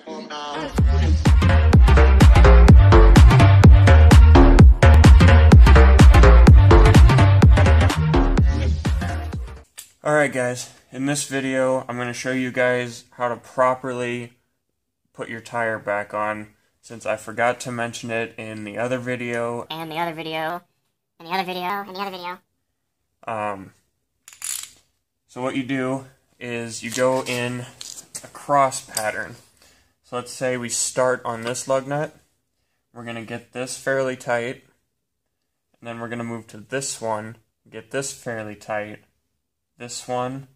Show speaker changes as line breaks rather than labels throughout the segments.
Alright guys, in this video I'm going to show you guys how to properly put your tire back on, since I forgot to mention it in the other video. So what you do is you go in a cross pattern. So let's say we start on this lug nut. We're going to get this fairly tight, and then we're going to move to this one, get this fairly tight, this one,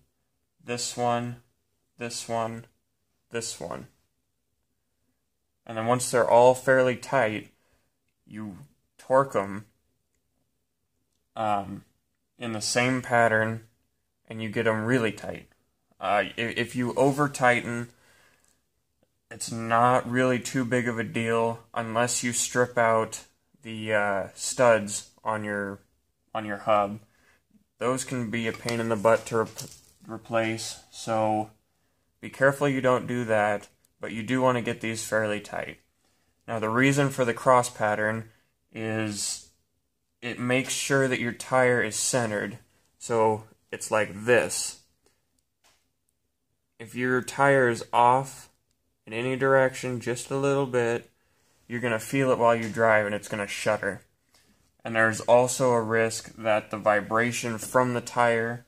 this one, this one, this one. And then once they're all fairly tight, you torque them in the same pattern, and you get them really tight. If you over tighten, it's not really too big of a deal unless you strip out the studs on your hub. Those can be a pain in the butt to replace, so be careful you don't do that, but you do want to get these fairly tight. Now the reason for the cross pattern is it makes sure that your tire is centered, so it's like this. If your tire is off in any direction just a little bit, you're going to feel it while you drive and it's going to shudder. And there's also a risk that the vibration from the tire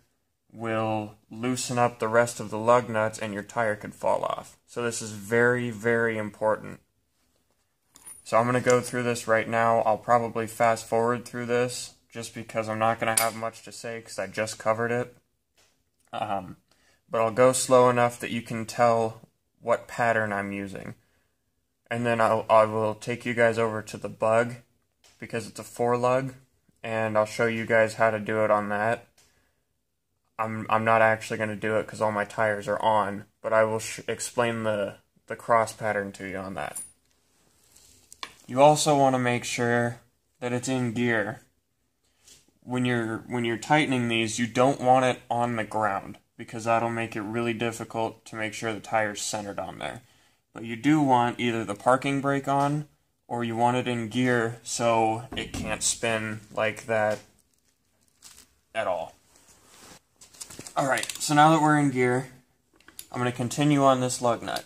will loosen up the rest of the lug nuts and your tire could fall off. So this is very, very important. So I'm going to go through this right now. I'll probably fast forward through this just because I'm not going to have much to say because I just covered it. But I'll go slow enough that you can tell what pattern I'm using. And then I will take you guys over to the bug, because it's a 4-lug, and I'll show you guys how to do it on that. I'm not actually going to do it because all my tires are on, but I will explain the cross pattern to you on that. You also want to make sure that it's in gear. When you're tightening these, you don't want it on the ground, because that'll make it really difficult to make sure the tire's centered on there. But you do want either the parking brake on, or you want it in gear so it can't spin like that at all. Alright, so now that we're in gear, I'm going to continue on this lug nut.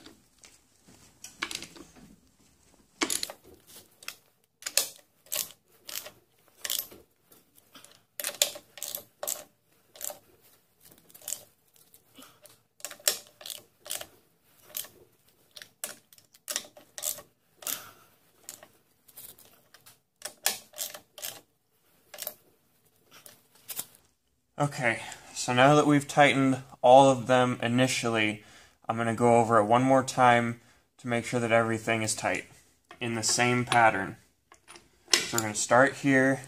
Okay, so now that we've tightened all of them initially, I'm going to go over it one more time to make sure that everything is tight in the same pattern. So we're going to start here,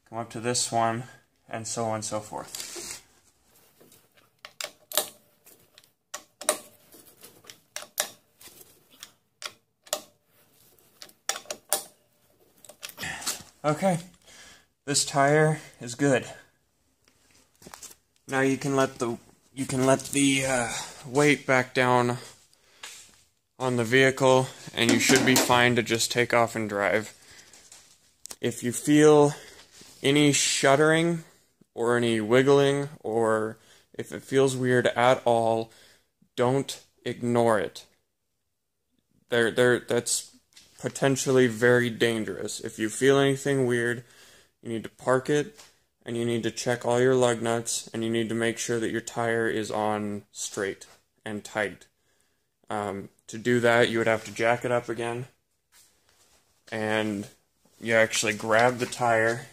come up to this one, and so on and so forth. Okay, this tire is good. Now you can let the weight back down on the vehicle, and you should be fine to just take off and drive. If you feel any shuddering or any wiggling, or if it feels weird at all, don't ignore it. That's potentially very dangerous. If you feel anything weird, you need to park it, and you need to check all your lug nuts, and you need to make sure that your tire is on straight and tight. To do that, you would have to jack it up again, and you actually grab the tire.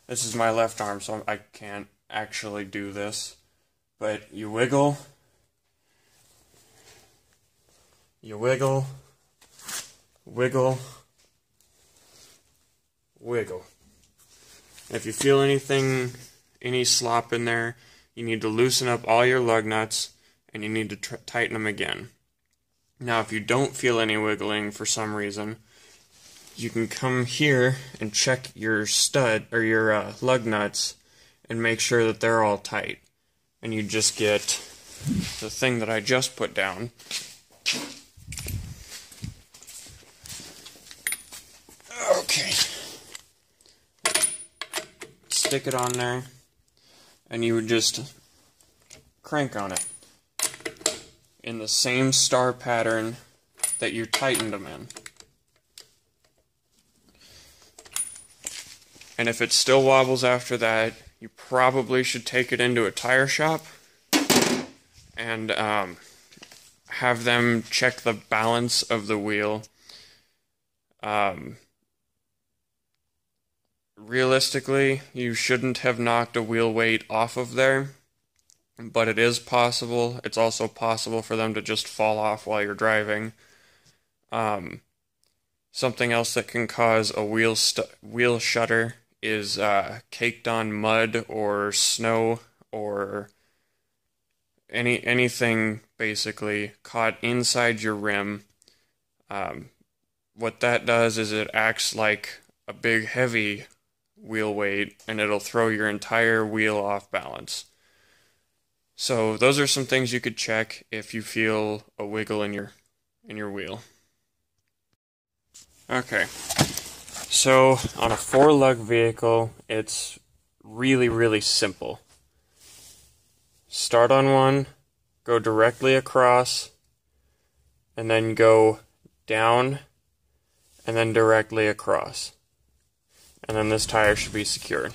This is my left arm, so I can't actually do this, but you wiggle, wiggle, wiggle. If you feel any slop in there, you need to loosen up all your lug nuts, and you need to tighten them again. Now, if you don't feel any wiggling for some reason, you can come here and check your stud or your lug nuts and make sure that they're all tight. And you just get the thing that I just put down stick it on there, and you would just crank on it in the same star pattern that you tightened them in. And if it still wobbles after that, you probably should take it into a tire shop and have them check the balance of the wheel. Realistically, you shouldn't have knocked a wheel weight off of there, but it is possible. It's also possible for them to just fall off while you're driving. Something else that can cause a wheel shutter is caked on mud or snow or anything basically caught inside your rim. What that does is it acts like a big heavy wheel weight, and it'll throw your entire wheel off balance. So those are some things you could check if you feel a wiggle in your wheel. Okay, so on a 4-lug vehicle, it's really simple. Start on one, go directly across, and then go down, and then directly across. And then this tire should be secured.